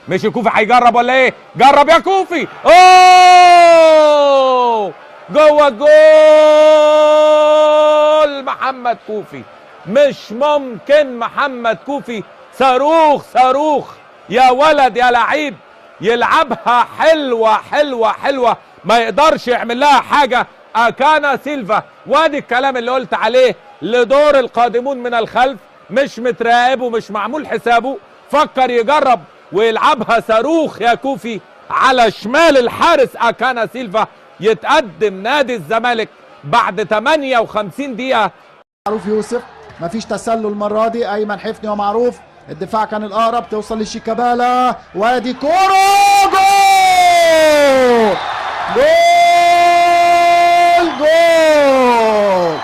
مش كوفي هيجرب ولا ايه؟ جرب يا كوفي. اوه جوه الجول محمد كوفي. مش ممكن محمد كوفي صاروخ صاروخ يا ولد يا لعيب، يلعبها حلوه حلوه حلوه، ما يقدرش يعمل لها حاجه اكانا سيلفا. وادي الكلام اللي قلت عليه لدور القادمون من الخلف، مش متراقب ومش معمول حسابه، فكر يجرب ويلعبها صاروخ يا كوفي على شمال الحارس اكانا سيلفا. يتقدم نادي الزمالك بعد 58 دقيقة. معروف يوسف، مفيش تسلل المرة دي، أيمن حفني ومعروف، الدفاع كان الأقرب، توصل لشيكابالا، وادي كورة جول جول جول.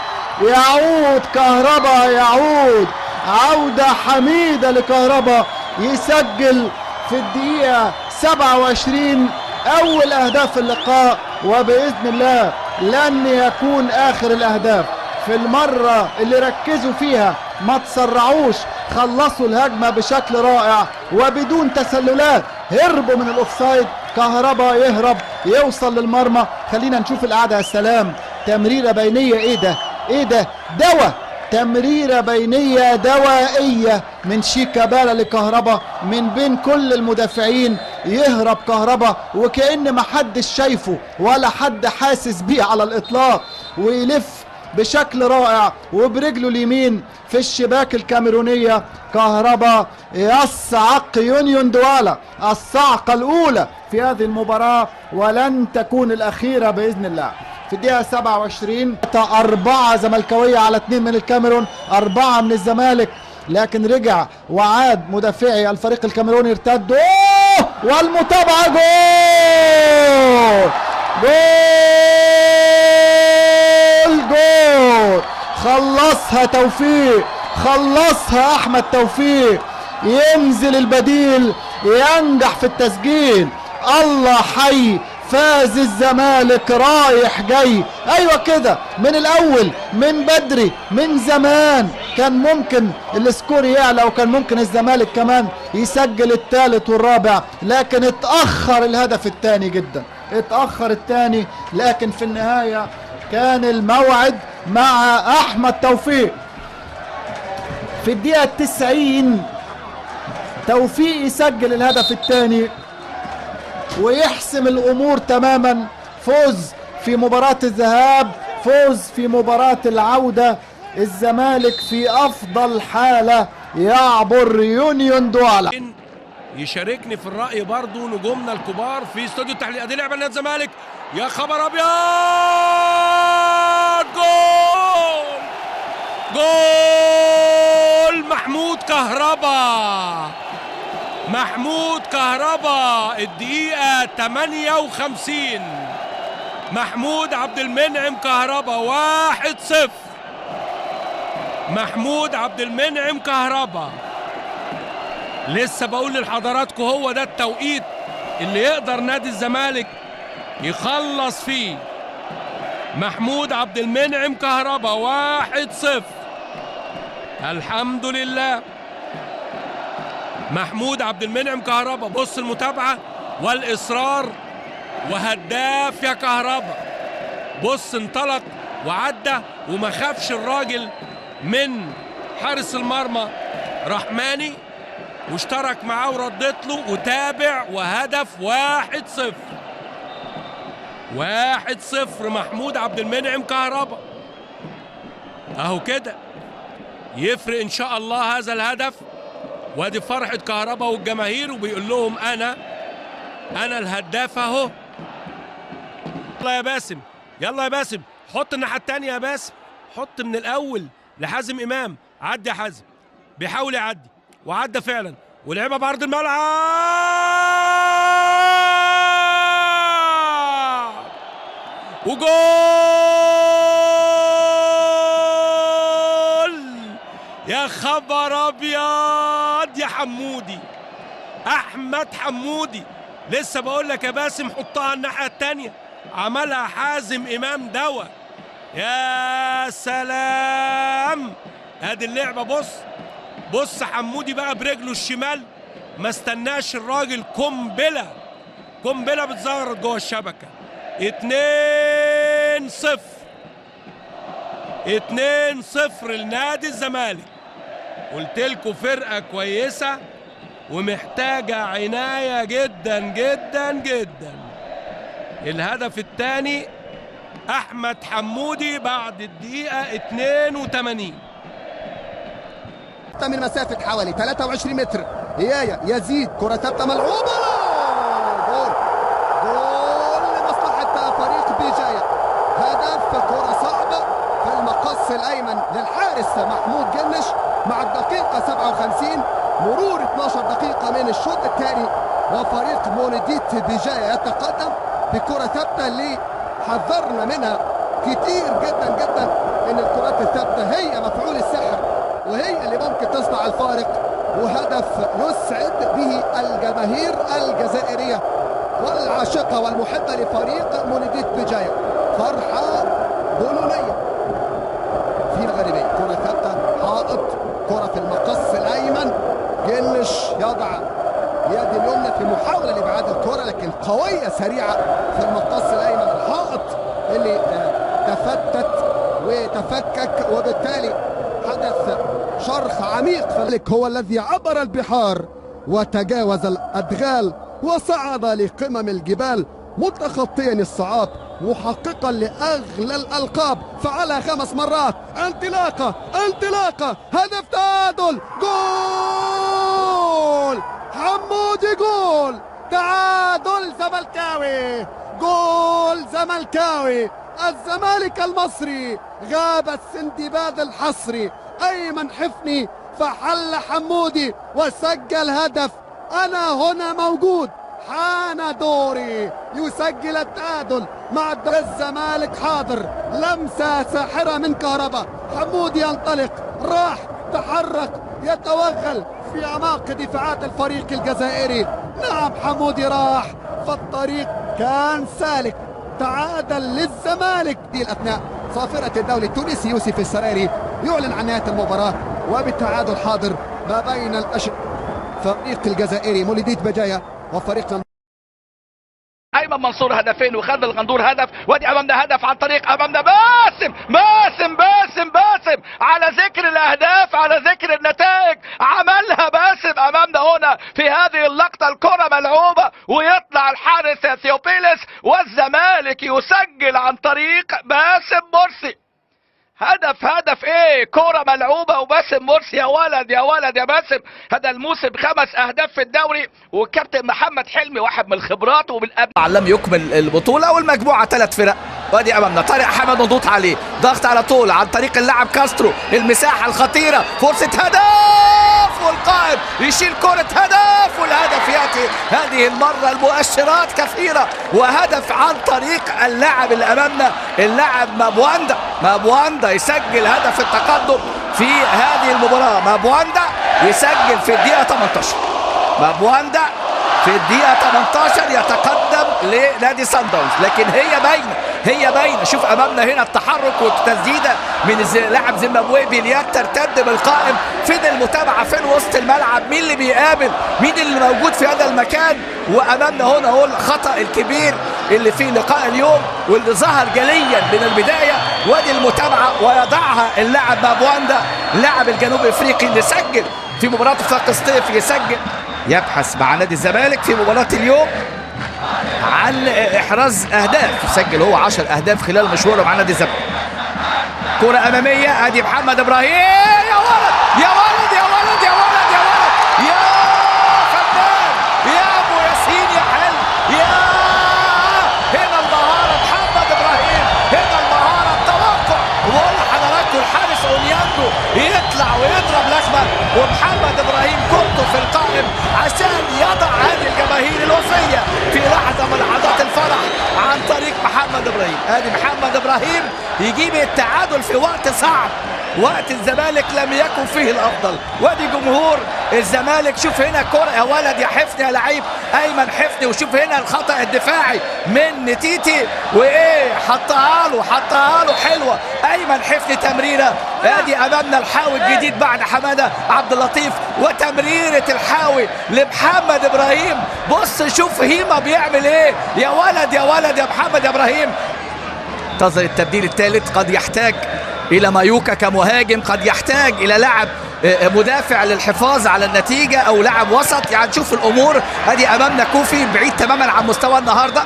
يعود كهربا، يعود عودة حميدة لكهربا، يسجل في الدقيقة 27 أول أهداف اللقاء، وبإذن الله لن يكون آخر الأهداف. في المرة اللي ركزوا فيها ما تسرعوش، خلصوا الهجمة بشكل رائع وبدون تسللات، هربوا من الأوفسايد. كهربا يهرب يوصل للمرمى. خلينا نشوف القعدة. يا سلام، تمريرة بينية، ايه ده ايه ده، دواء، تمريرة بينية دوائية من شيكابالا لكهربا من بين كل المدافعين. يهرب كهربا وكأن ما حدش شايفه ولا حد حاسس بيه على الإطلاق، ويلف بشكل رائع وبرجله اليمين في الشباك الكاميرونية. كهربا يصعق يونيون دوالا الصعقة الأولى في هذه المباراة، ولن تكون الأخيرة بإذن الله. في الدقيقة 27 4 زملكاوية على 2 من الكاميرون، 4 من الزمالك، لكن رجع وعاد مدافعي الفريق الكاميروني ارتدوا والمتابعة. جول جول جول، خلصها توفيق، خلصها أحمد توفيق، ينزل البديل ينجح في التسجيل. الله حي، فاز الزمالك رايح جاي. ايوه كده، من الاول، من بدري، من زمان كان ممكن السكور يعلى، وكان ممكن الزمالك كمان يسجل الثالث والرابع، لكن اتأخر الهدف الثاني جدا، اتأخر الثاني. لكن في النهاية كان الموعد مع احمد توفيق. في الدقيقة 90 توفيق يسجل الهدف الثاني ويحسم الامور تماما. فوز في مباراة الذهاب، فوز في مباراة العودة. الزمالك في افضل حالة يعبر يونيون دوالا. يشاركني في الرأي برضو نجومنا الكبار في استوديو التحليل. ادي لعبة نادي الزمالك، يا خبر ابيض، جول جول محمود كهربا، محمود كهربا الدقيقة 58. محمود عبد المنعم كهربا 1-0. محمود عبد المنعم كهربا. لسه بقول لحضراتكم هو ده التوقيت اللي يقدر نادي الزمالك يخلص فيه. محمود عبد المنعم كهربا 1-0. الحمد لله. محمود عبد المنعم كهربا، بص المتابعة والإصرار، وهداف يا كهربا. بص انطلق وعدى وما خافش الراجل من حارس المرمى رحماني، واشترك معاه وردت له وتابع، وهدف 1-0. 1-0 محمود عبد المنعم كهربا. اهو كده يفرق ان شاء الله هذا الهدف. وادي فرحة كهربا والجماهير، وبيقول لهم انا الهداف اهو. يلا يا باسم، يلا يا باسم، حط الناحية التانية يا باسم، حط من الاول لحازم امام. عدي يا حازم، بيحاول يعدي وعدى فعلا، ولعبها بعرض الملعب وجول يا خبر ابيض يا حمودي، احمد حمودي. لسه بقول لك يا باسم حطها الناحيه الثانيه، عملها حازم امام دوا. يا سلام، ادي اللعبه. بص حمودي بقى برجله الشمال ما استناش الراجل، قنبله بتزغرط جوه الشبكه. 2-0 لنادي الزمالك. قلت لكم فرقه كويسه ومحتاجه عنايه جدا جدا جدا. الهدف الثاني احمد حمودي بعد الدقيقه 82 من مسافه حوالي 23 متر. يزيد كره ثابته ملعوبه، جول لمصلحه فريق بجايه. هدف، كره صعبه في المقص الايمن للحارس محمود جنش مع الدقيقه 57، مرور 12 دقيقه من الشوط الثاني، وفريق مولودية بجايه يتقدم بكره ثابته اللي حذرنا منها كتير جدا جدا، ان الكرات الثابته هي مفعول السحر وهي اللي ممكن تصنع الفارق. وهدف يسعد به الجماهير الجزائريه والعاشقه والمحبه لفريق مولودية بجايه. فرحه جنونيه في الغربيه. كره ثابته، حائط، كره في المقص الايمن، جنش يضع يد اليمنى في محاوله لابعاد الكره، لكن قويه سريعه في المقص الايمن، الحائط اللي تفتت وتفكك، وبالتالي حدث شرخ عميق. فلك هو الذي عبر البحار وتجاوز الادغال وصعد لقمم الجبال متخطيا الصعاب محققا لاغلى الالقاب. فعلى 5 مرات. انطلاقه، هدف تعادل، جول حمودي، جول تعادل زملكاوي، جول زملكاوي. الزمالك المصري غاب السندباد الحصري أيمن حفني، فحل حمودي وسجل هدف. أنا هنا موجود، حان دوري، يسجل التعادل مع الزمالك حاضر. لمسة ساحرة من كهربا، حمودي ينطلق، راح، تحرك، يتوغل في أعماق دفاعات الفريق الجزائري. نعم حمودي راح، فالطريق كان سالك. تعادل للزمالك. دي الأثناء صافرة الدولي التونسي يوسف السراري يعلن عن نهاية المباراة وبالتعادل حاضر ما بين فريق الجزائري مولودية بجاية وفريق ايمن منصور هدفين وخالد الغندور هدف. وادي امامنا هدف عن طريق امامنا باسم على ذكر الاهداف، على ذكر النتائج، عملها باسم امامنا هنا في هذه اللقطه. الكره ملعوبه ويطلع الحارس اثيوبيلس والزمالك يسجل عن طريق باسم مرسي. هدف ايه؟ كرة ملعوبة وباسم مرسي. يا ولد يا باسم، هذا الموسم 5 اهداف في الدوري. والكابتن محمد حلمي واحد من الخبرات ومن قبل لم يكمل البطولة، والمجموعة 3 فرق. وادي امامنا طارق حمد مضغوط عليه، ضغط على طول عن طريق اللاعب كاسترو، المساحة الخطيرة، فرصة هدف، والقائد يشيل كرة هدف، والهدف ياتي هذه المرة. المؤشرات كثيرة، وهدف عن طريق اللاعب اللي امامنا، اللاعب مابواندا يسجل هدف التقدم في هذه المباراة. مابواندا يسجل في الدقيقة 18. مابواندا في الدقيقة 18 يتقدم لنادي سان داونز، لكن هي باينة. شوف امامنا هنا التحرك والتسديدة من لاعب زيمبابوي باليد، ترتد بالقائم. فين المتابعة؟ فين وسط الملعب؟ مين اللي بيقابل؟ مين اللي موجود في هذا المكان؟ وامامنا هنا هو الخطأ الكبير اللي في لقاء اليوم واللي ظهر جليا من البداية. وادي المتابعة ويضعها اللاعب مابواندا، اللاعب الجنوب افريقي اللي سجل في مباراة وفاق سطيف، يسجل يبحث مع نادي الزمالك في مباراة اليوم عن احراز اهداف. يسجل هو 10 اهداف خلال مشواره مع نادي الزمالك. كرة امامية، ادي محمد ابراهيم، يا ولد يا فنان، يا ابو ياسين، يا حلو، هنا المهارة محمد ابراهيم، هنا المهارة، التوقع. وقول لحضراتكم الحارس اونيانجو يطلع ويضرب لخمة، ومحمد ابراهيم كورته في القائم عشان يضع هذه الجماهير الوفية في لحظة من لحظات الفرح عن طريق محمد ابراهيم. ادي محمد ابراهيم يجيب التعادل في وقت صعب، وقت الزمالك لم يكن فيه الافضل. وادي جمهور الزمالك. شوف هنا الكرة يا ولد يا حفني يا لعيب ايمن حفني، وشوف هنا الخطأ الدفاعي من نتيتي، وايه حطها له حلوة ايمن حفني تمريرة. ادي امامنا الحاوي الجديد بعد حمادة عبد اللطيف، وتمريرة الحاوي لمحمد ابراهيم. بص شوف هيما بيعمل ايه يا ولد يا محمد يا ابراهيم. انتظر التبديل الثالث، قد يحتاج الى مايوكا كمهاجم، قد يحتاج الى لاعب مدافع للحفاظ على النتيجة او لاعب وسط، يعني نشوف الامور. ادي امامنا كوفي بعيد تماما عن مستوى النهارده،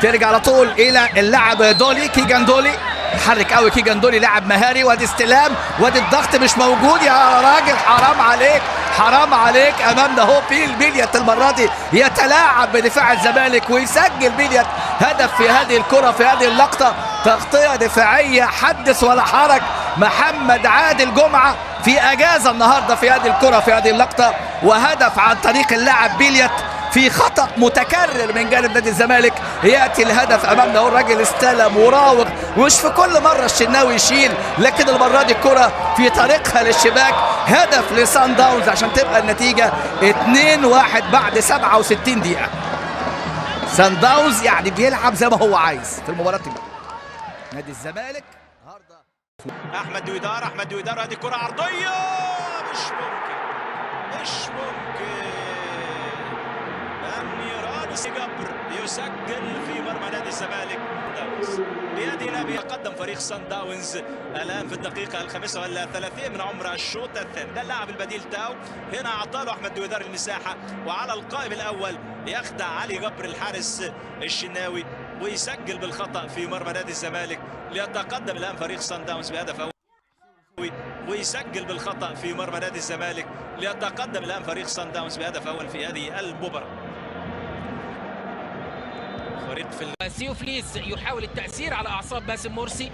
ترجع على طول الى اللاعب دولي كيجان دولي، حرك قوي كيجان دولي لاعب مهاري. وادي استلام وادي الضغط مش موجود يا راجل، حرام عليك. امامنا هو بيليت المره دي يتلاعب بدفاع الزمالك ويسجل بيليت هدف في هذه الكره في هذه اللقطه. تغطيه دفاعيه حدث ولا حرج. محمد عادل جمعه في اجازه النهارده في هذه الكره في هذه اللقطه، وهدف عن طريق اللاعب بيليت في خطأ متكرر من جانب نادي الزمالك. ياتي الهدف امامنا، هو الراجل استلم وراوغ، ومش في كل مره الشناوي يشيل، لكن المره دي الكره في طريقها للشباك. هدف لسان داونز عشان تبقى النتيجه 2-1 بعد 67 دقيقه. سان داونز يعني بيلعب زي ما هو عايز في المباراه دي. نادي الزمالك النهارده احمد دويدار هذه كره عرضيه مش ممكن أن يراد جبر يسجل في مرمى نادي الزمالك. بيده لا بيتقدم فريق سان داونز الان في الدقيقه الخامسة والثلاثين من عمر الشوط الثاني. ده اللاعب البديل تاو، هنا اعطاله احمد دويدار المساحه، وعلى القائم الاول يخدع علي جبر الحارس الشناوي ويسجل بالخطا في مرمى نادي الزمالك، ليتقدم الان فريق سان داونز بهدف اول، ويسجل بالخطا في مرمى نادي الزمالك، ليتقدم الان فريق سان داونز بهدف اول في هذه المباراه. فريق في سيوفليس يحاول التأثير على أعصاب باسم مرسي.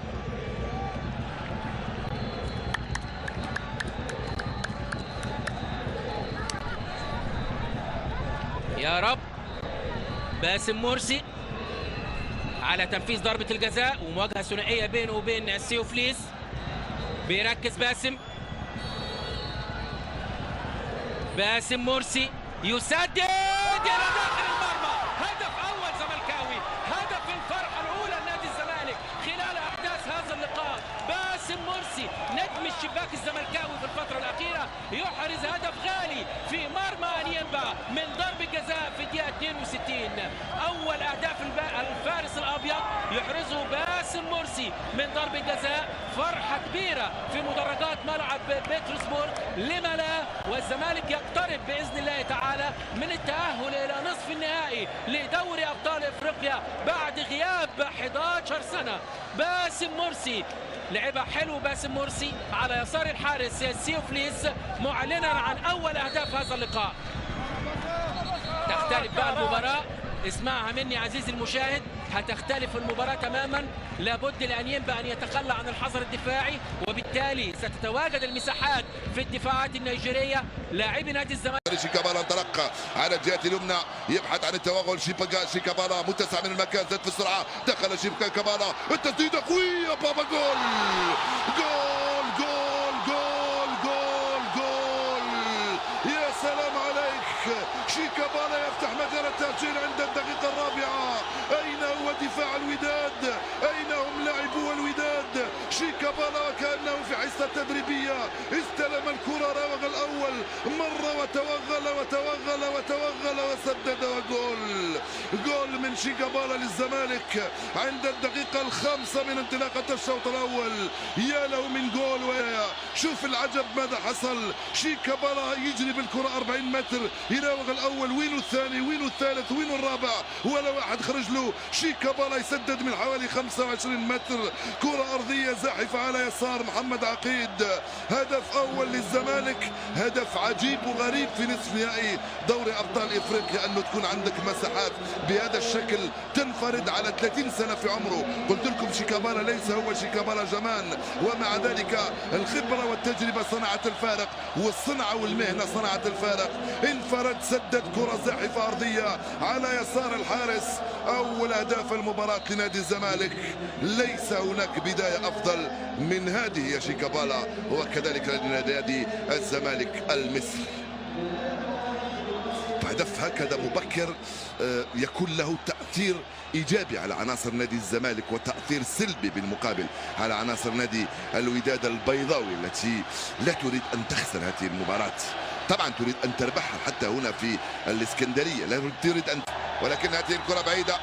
يا رب باسم مرسي على تنفيذ ضربة الجزاء، ومواجهة ثنائية بينه وبين سيوفليس. بيركز باسم مرسي يسدد إلى داخل المرمى. هدف أول زملكاوي، هدف الفرحة الأولى لنادي الزمالك خلال أحداث هذا اللقاء. باسم مرسي نجم الشباك الزملكاوي في الفترة الأخيرة يحرز هدف غالي في مرمى أنيمبا من ضربة جزاء في الدقيقة 62. أول أهداف الفارس الأبيض يحرزه باسم مرسي من ضربة جزاء. فرحة كبيرة في مدرجات ملعب بيترسبورغ، لما لا؟ والزمالك يقترب بإذن الله تعالى من التأهل إلى نصف النهائي لدوري أبطال إفريقيا بعد غياب 11 سنة. باسم مرسي لعبها حلو، باسم مرسي على يسار الحارس سيوفليس، معلنا عن أول أهداف هذا اللقاء. تختلف بقى المباراة، اسمعها مني عزيزي المشاهد، هتختلف المباراة تماما. لابد لأنيمبا أن يتخلى عن الحذر الدفاعي، وبالتالي ستتواجد المساحات في الدفاعات النيجيرية. لاعبي نادي الزمالك شيكابالا انطلق على الجهة اليمنى يبحث عن التوغل. شيكابالا متسع من المكان، زاد في السرعة، دخل شيكابالا، التسديدة قوية، بابا جول جول جول جول جول جول. يا سلام عليك، شيكابالا يفتح مجال التسجيل عند الدقيقة الرابعة. أين هو دفاع الوداد؟ أين هم لاعبو الوداد؟ شيكابالا كأنه في حصة تدريبية استلم الكرة، راوغ الأول مرة وتوغل وسدد، وجول جول من شيكابالا للزمالك عند الدقيقة الخامسة من انطلاقة الشوط الأول. يا له من جول، شوف العجب ماذا حصل. شيكابالا يجري بالكرة 40 متر، يراوغ الأول، وينو الثاني، وينو الثالث، وينو الرابع، ولا واحد خرج له. شيكابالا يسدد من حوالي 25 متر، كرة أرضية زاحفة على يسار محمد عقيد. هدف أول للزمالك، هدف عجيب وغريب في نصف نهائي دوري أبطال إفريقيا، أنه تكون عندك مساحات بهذا الشكل تنفرد على 30 سنة في عمره. قلت لكم شيكابالا ليس هو شيكابالا زمان، ومع ذلك الخبرة والتجربة صنعت الفارق، والصنعة والمهنة صنعت الفارق. انفرد، سدد كرة زاحفة أرضية على يسار الحارس. أول أهداف المباراة لنادي الزمالك، ليس هناك بداية أفضل من هذه يا شيكابالا، وكذلك لنادي الزمالك المصري. هدف هكذا مبكر يكون له تأثير إيجابي على عناصر نادي الزمالك وتأثير سلبي بالمقابل على عناصر نادي الوداد البيضاوي التي لا تريد أن تخسر هذه المباراة. طبعا تريد أن تربحها حتى هنا في الإسكندرية، لا تريد أن، ولكن هذه الكرة بعيدة.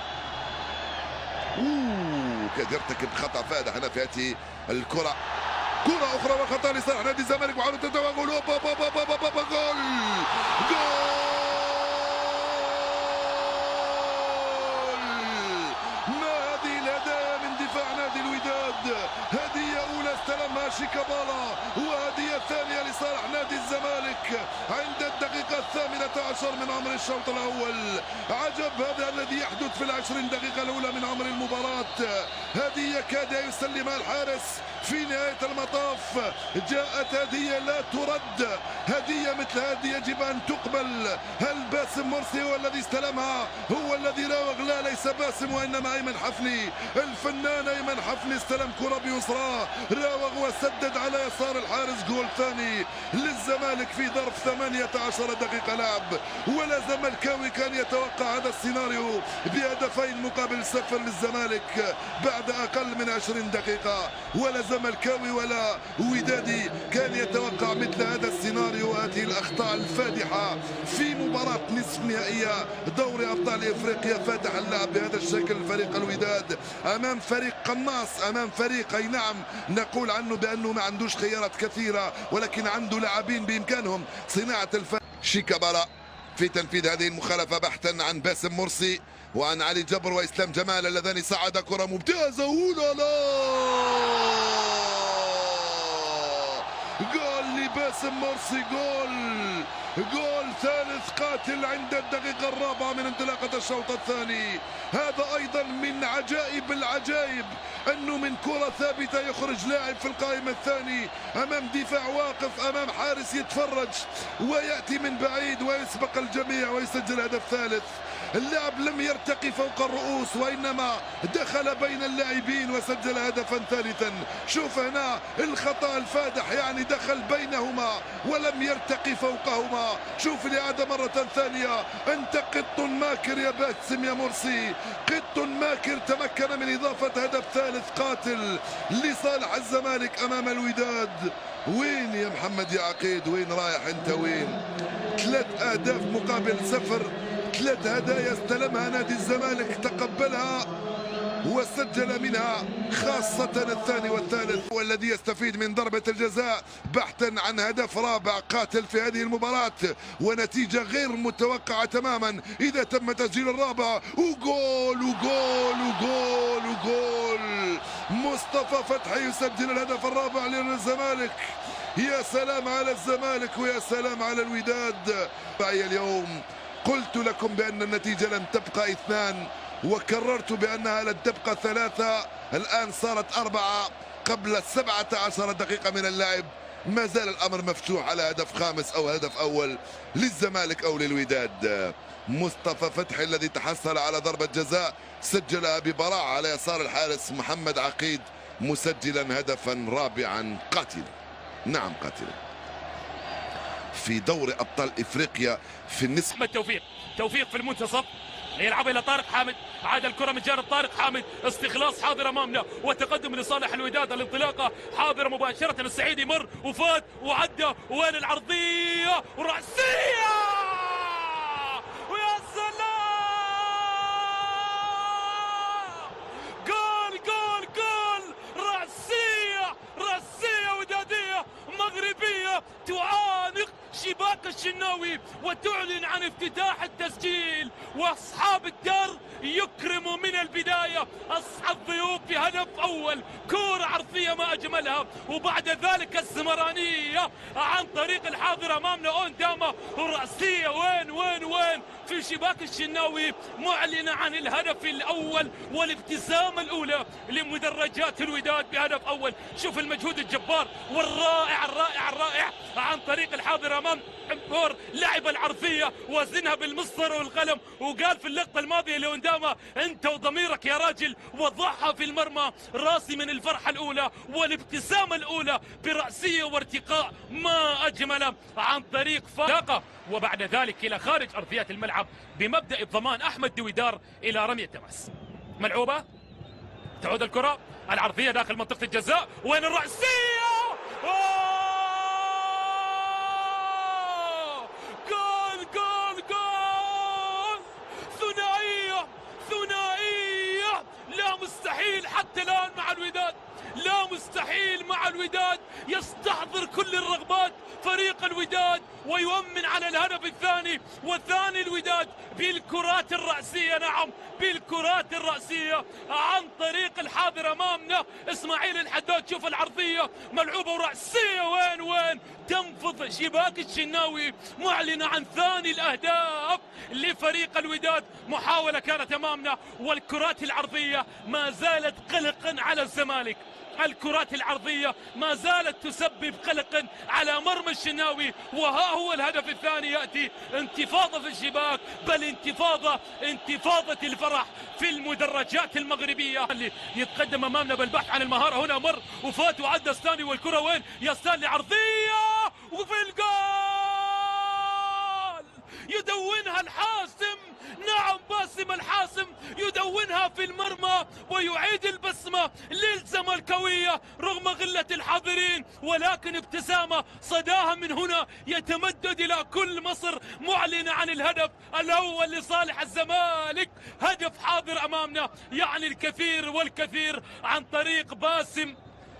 كاد يرتكب خطأ فادح هنا في هذه الكرة. كرة أخرى وخطأ لصالح نادي الزمالك وعودة التوغل. جول هدية أولى استلمها شيكابالا وهدية ثانية لصالح نادي الزمالك عند الدقيقة 18 من عمر الشوط الأول. عجب هذا الذي يحدث في ال20 دقيقة الأولى من عمر المباراة. هدية كاد يسلمها الحارس في نهاية المطاف. جاءت هدية لا ترد، هدية مثل هذه يجب أن تقبل. هل باسم مرسي هو الذي استلمها؟ هو الذي راوغ؟ لا، ليس باسم وإنما أيمن حفني. الفنان أيمن حفني استلم كرة بيسرى، راوغ وسدد على يسار الحارس. جول ثاني للزمالك في ظرف 18 دقيقة لعب. ولا زملكاوي كان يتوقع هذا السيناريو بهدفين مقابل 0 للزمالك بعد أقل من 20 دقيقة. ولا زملكاوي ولا ودادي كان يتوقع مثل هذا السيناريو وهذه الأخطاء الفادحة في مباراة نصف نهائية دوري أبطال إفريقيا. فاتح اللعب بهذا الشكل فريق الوداد أمام فريق قناص، أمام فريق أي نعم نقول عنه بأنه ما عندوش خيارات كثيرة ولكن عنده لاعبين بإمكانهم صناعة الفرق. شيكابالا في تنفيذ هذه المخالفة بحثا عن باسم مرسي وعن علي جبر وإسلام جمال اللذان صعد. كرة ممتازة. لا جول لباسم مرسي. جول ثالث قاتل عند الدقيقة 4 من انطلاقة الشوط الثاني. هذا أيضا من عجائب العجائب أنه من كرة ثابتة يخرج لاعب في القائم الثاني أمام دفاع واقف، أمام حارس يتفرج، ويأتي من بعيد ويسبق الجميع ويسجل هدف ثالث. اللاعب لم يرتقي فوق الرؤوس وإنما دخل بين اللاعبين وسجل هدفا ثالثا. شوف هنا الخطأ الفادح، يعني دخل بينهما ولم يرتقي فوقهما. شوف الإعادة مرة ثانية. أنت قط ماكر يا باسم يا مرسي، قط ماكر تمكن من إضافة هدف ثالث قاتل لصالح الزمالك أمام الوداد. وين يا محمد يا عقيد؟ وين رايح أنت؟ وين؟ 3 أهداف مقابل 0. 3 هدايا استلمها نادي الزمالك تقبلها وسجل منها خاصة الثاني والثالث، والذي يستفيد من ضربة الجزاء بحثا عن هدف رابع قاتل في هذه المباراة، ونتيجة غير متوقعة تماما إذا تم تسجيل الرابع. وجول وجول وجول وجول. مصطفى فتحي يسجل الهدف الرابع للزمالك. يا سلام على الزمالك ويا سلام على الوداد. اليوم قلت لكم بأن النتيجة لن تبقى 2 وكررت بأنها لن تبقى 3. الآن صارت 4 قبل 17 دقيقة من اللعب. ما زال الأمر مفتوح على هدف خامس أو هدف أول للزمالك أو للوداد. مصطفى فتحي الذي تحصل على ضربة جزاء سجلها ببراعة على يسار الحارس محمد عقيد، مسجلا هدفا رابعا قاتلا. نعم قاتلا في دوري أبطال إفريقيا في النصف. توفيق في المنتصف يلعب الى طارق حامد، عاد الكره من جانب طارق حامد، استخلاص حاضر امامنا وتقدم لصالح الوداد. الانطلاقه حاضره مباشره، السعيد يمر وفات وعدى، وين العرضيه وراسيه، ويا سلام، جول جول جول، راسيه وداديه مغربيه تعانق شباك الشناوي وتعلن عن افتتاح التسجيل، واصحاب الدار يكرموا من البدايه اصحاب الضيوف بهدف اول. كوره عرضيه ما اجملها، وبعد ذلك الزمرانيه عن طريق الحاضر امامنا اونداما، والراسيه وين في شباك الشناوي، معلنه عن الهدف الاول والابتسامه الاولى لمدرجات الوداد بهدف اول. شوف المجهود الجبار والرائع الرائع عن طريق الحاضر امام عمبور، لعب العرضيه وزنها بالمسطره والقلم، وقال في اللقطه الماضيه لاونداما انت وضميرك يا راجل، وضعها في المرمى. راسي من الفرحه الاولى والابتسامه الاولى براسيه وارتقاء ما اجمله عن طريق فاقه، وبعد ذلك إلى خارج أرضيات الملعب بمبدأ الضمان أحمد دويدار إلى رمية تماس. ملعوبة، تعود الكرة العرضية داخل منطقة الجزاء، وين الرأسية؟ جول جول جول! ثنائية ثنائية! لا مستحيل حتى الآن مع الوداد، لا مستحيل مع الوداد، يستحضر كل الرغبات فريق الوداد ويؤمن على الهدف الثاني، والثاني الوداد بالكرات الرأسية. نعم بالكرات الرأسية عن طريق الحاضر أمامنا إسماعيل الحداد. شوف العرضية ملعوبة ورأسية، وين تنفض شباك الشناوي، معلنة عن ثاني الأهداف لفريق الوداد. محاولة كانت أمامنا، والكرات العرضية ما زالت قلقا على الزمالك. الكرات العرضية ما زالت تسبب قلقا على مرمى الشناوي، وها هو الهدف الثاني يأتي. انتفاضة في الشباك، بل انتفاضة الفرح في المدرجات المغربية. اللي يتقدم أمامنا بالبحث عن المهارة، هنا مر وفات وعدى ستانلي، والكرة وين يا ستانلي؟ عرضية وفي الجول يدونها الحاسم. نعم باسم الحاسم يدونها في المرمى ويعيد البسمة للزملكاوية رغم غلة الحاضرين، ولكن ابتسامة صداها من هنا يتمدد إلى كل مصر، معلنة عن الهدف الأول لصالح الزمالك. هدف حاضر أمامنا يعني الكثير والكثير عن طريق باسم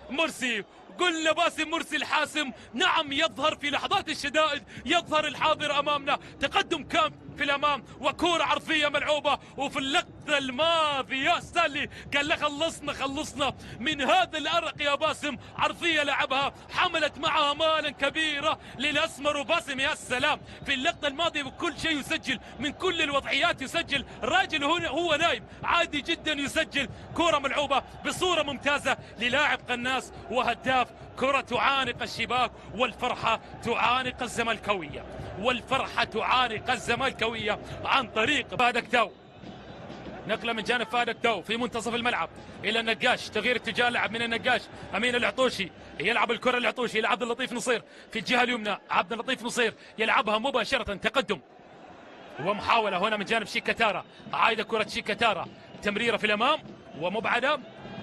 مرسي. قلنا باسم مرسي الحاسم، نعم يظهر في لحظات الشدائد، يظهر الحاضر أمامنا. تقدم كام في الأمام وكورة عرضية ملعوبة، وفي اللقطة الماضية يا ستانلي قال له خلصنا من هذا الأرق يا باسم. عرضية لعبها حملت معها مالا كبيرة للأسمر، وباسم يا سلام في اللقطة الماضية بكل شيء يسجل، من كل الوضعيات يسجل. راجل هنا هو نايم عادي جدا يسجل. كورة ملعوبة بصورة ممتازة للاعب قناص وهداف. كرة تعانق الشباك، والفرحة تعانق الزملكاوية، والفرحة تعانق الزملكاوية عن طريق فادك تاو. نقلة من جانب فادك تاو في منتصف الملعب إلى النقاش، تغيير اتجاه لعب من النقاش. أمين العطوشي يلعب الكرة العطوشي إلى عبد اللطيف نصير في الجهة اليمنى. عبد اللطيف نصير يلعبها مباشرة، تقدم ومحاولة هنا من جانب شيكاتارا. عايدة كرة شيكاتارا، تمريرة في الأمام ومبعدة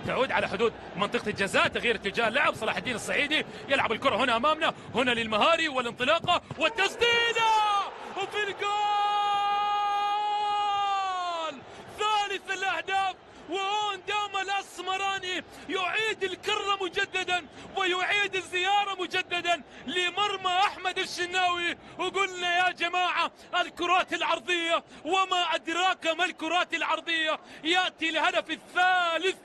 تعود على حدود منطقة الجزاء. تغيير اتجاه اللعب، صلاح الدين الصعيدي يلعب الكرة هنا أمامنا، هنا للمهاري والانطلاقة والتسديدة وفي الجول. ثالث الأهداف، وهون دام الأسمراني يعيد الكرة مجددا ويعيد الزيارة مجددا لمرمى أحمد الشناوي. وقلنا يا جماعة الكرات العرضية، وما أدراك ما الكرات العرضية. يأتي الهدف الثالث.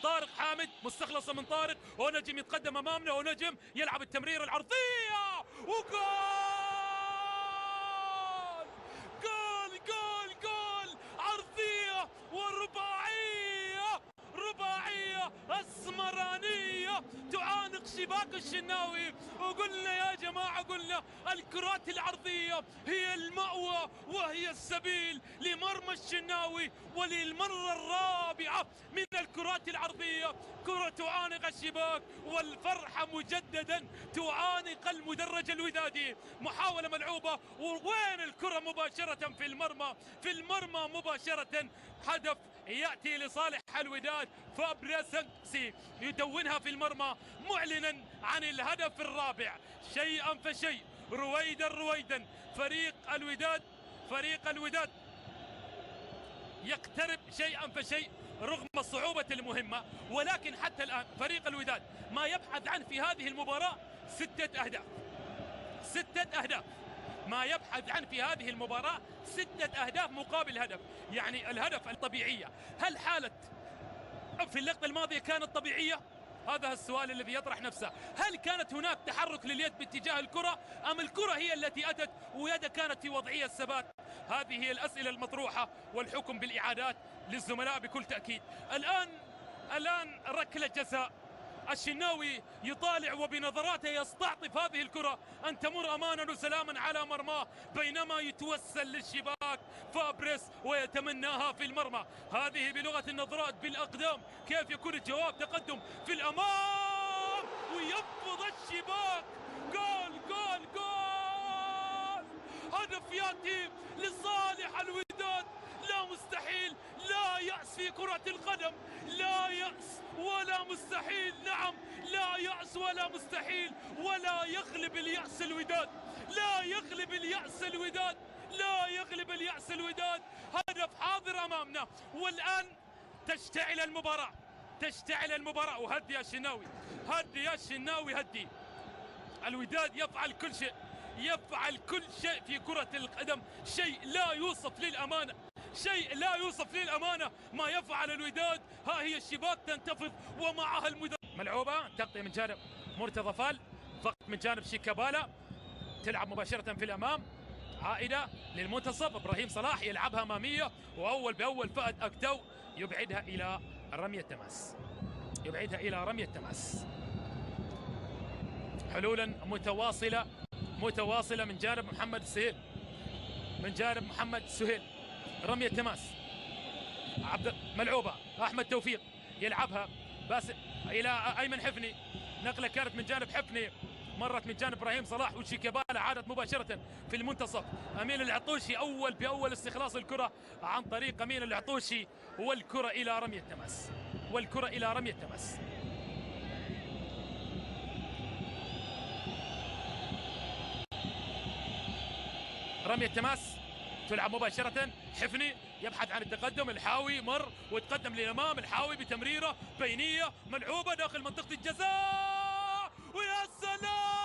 طارق حامد مستخلصة من طارق، ونجم يتقدم أمامنا، ونجم يلعب التمرير العرضية وجول جول جول جول! عرضية رباعية اسمرانية تعانق شباك الشناوي. وقلنا يا جماعة، قلنا الكرات العرضية هي المأوى وهي السبيل لمرمى الشناوي، وللمرة الرابعة من الكرات العرضية كرة تعانق الشباك، والفرحة مجددا تعانق المدرج الودادي. محاولة ملعوبة، ووين الكرة مباشرة في المرمى مباشرة. هدف يأتي لصالح الوداد. فابريسنسي يدونها في المرمى معلنا عن الهدف الرابع. شيئا فشيء، رويدا فريق الوداد يقترب شيئا فشيء رغم صعوبة المهمة. ولكن حتى الآن فريق الوداد ما يبحث عنه في هذه المباراة 6 أهداف. ما يبحث عنه في هذه المباراة 6 أهداف مقابل هدف. يعني الهدف الطبيعية، هل حالة في اللقطة الماضية كانت طبيعية؟ هذا السؤال الذي يطرح نفسه. هل كانت هناك تحرك لليد باتجاه الكرة، أم الكرة هي التي أتت ويدها كانت في وضعية ثبات؟ هذه هي الأسئلة المطروحة، والحكم بالإعادات للزملاء بكل تأكيد. الآن ركلة جزاء. الشناوي يطالع وبنظراته يستعطف هذه الكرة أن تمر أمانا وسلاما على مرماه، بينما يتوسل للشباك فابريس ويتمناها في المرمى. هذه بلغة النظرات بالأقدام. كيف يكون الجواب؟ تقدم في الأمام وينفض الشباك. جول جول جول! هدف ياتي لصالح الوداد. لا مستحيل، لا يأس في كرة القدم، لا يأس ولا مستحيل. نعم، لا يأس ولا مستحيل، ولا يغلب اليأس الوداد، لا يغلب اليأس الوداد، لا يغلب اليأس الوداد. هدف حاضر أمامنا، والآن تشتعل المباراة، تشتعل المباراة. وهدي يا شناوي، هدي يا شناوي، هدي. الوداد يفعل كل شيء، يفعل كل شيء في كرة القدم، شيء لا يوصف للأمانة، شيء لا يوصف للأمانة ما يفعل الوداد. ها هي الشباك تنتفض ومعها المدرب. ملعوبة تغطية من جانب مرتضى فال، ضغط من جانب شيكابالا، تلعب مباشرة في الأمام، عائدة للمنتصف. إبراهيم صلاح يلعبها أمامية، وأول بأول فهد أكتو يبعدها إلى رمية تماس، يبعدها إلى رمية تماس. حلولا متواصلة من جانب محمد السهيل، من جانب محمد السهيل، رمية تماس. ملعوبة أحمد توفيق يلعبها بس إلى أيمن حفني، نقلة كانت من جانب حفني، مرت من جانب إبراهيم صلاح، وشيكابالا عادت مباشرة في المنتصف. أمين العطوشي أول بأول استخلاص الكرة عن طريق أمين العطوشي، والكرة إلى رمية تماس، والكرة إلى رمية تماس. رمية تماس تلعب مباشرة، حفني يبحث عن التقدم، الحاوي مر وتقدم للأمام، الحاوي بتمريرة بينية ملعوبة داخل منطقة الجزاء، ويا سلام